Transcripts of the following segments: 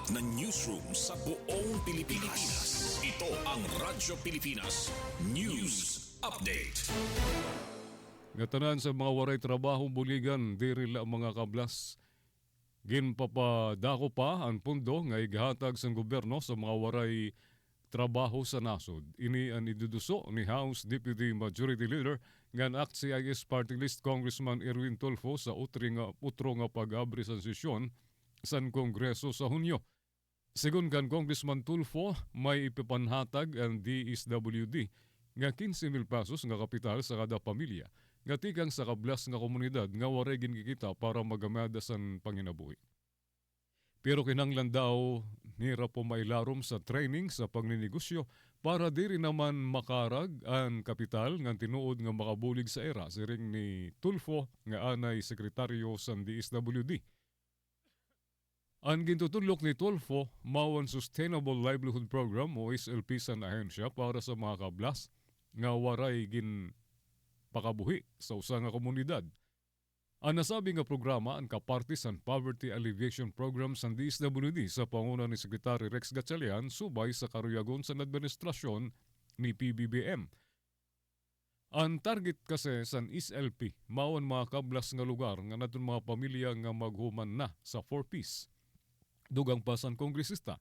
na newsroom sa buong Pilipinas. Ito ang Radyo Pilipinas News Update. Ngatanan sa mga waray trabaho buligan, diri la mga kablas. Ginpapadako pa ang pundo nga igahatag sa gobyerno sa mga waray trabaho sa nasod. Ini ang iduduso ni House Deputy Majority Leader ngan ACT-CIS Party List Congressman Erwin Tulfo sa utro nga pag-abri sa sesyon sa Kongreso sa Hunyo. Sigun kan Congressman Tulfo, may ipipanhatag ang DSWD nga 15,000 pesos nga kapital sa kada pamilya nga tikang sa kablas nga komunidad nga waray ginkikita para magamada sa panginabuhi. Pero kinanglan daw nira po mailarom sa training sa pagninegosyo para diri naman makarag ang kapital nga tinuod nga makabulig sa era, siring ni Tulfo nga anay sekretaryo sa DSWD. Ang gintutulok ni Tulfo mao ang Sustainable Livelihood Program o SLP sa ahensya para sa mga kablas nga waray gin pakabuhi sa usa nga komunidad. Ang nasabi nga programa ang Kapartisan Poverty Alleviation Program sa DSWD sa panguna ni Secretary Rex Gatchalian subay sa karuyagon sa administrasyon ni PBBM. Ang target kasi sa SLP mao ang mga kablas nga lugar nga natun mga pamilya nga maghuman na sa 4Ps. Dugang pa sa kongresista.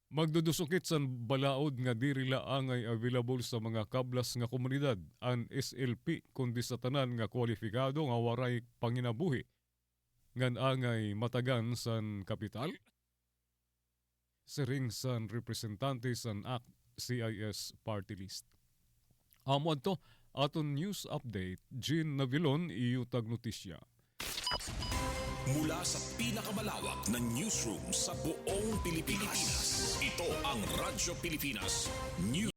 Magdudusukit sa balaod nga diri laangay available sa mga kablas nga komunidad ang SLP kundi sa tanan nga kwalipikado nga waray panginabuhi ngan angay matagan sa kapital. Siring sa representante sa ACT-CIS Party List. Amon to aton news update, Jean Navilon, iutag notisya. Mula sa pinakamalawak na newsroom sa buong Pilipinas, ito ang Radyo Pilipinas News.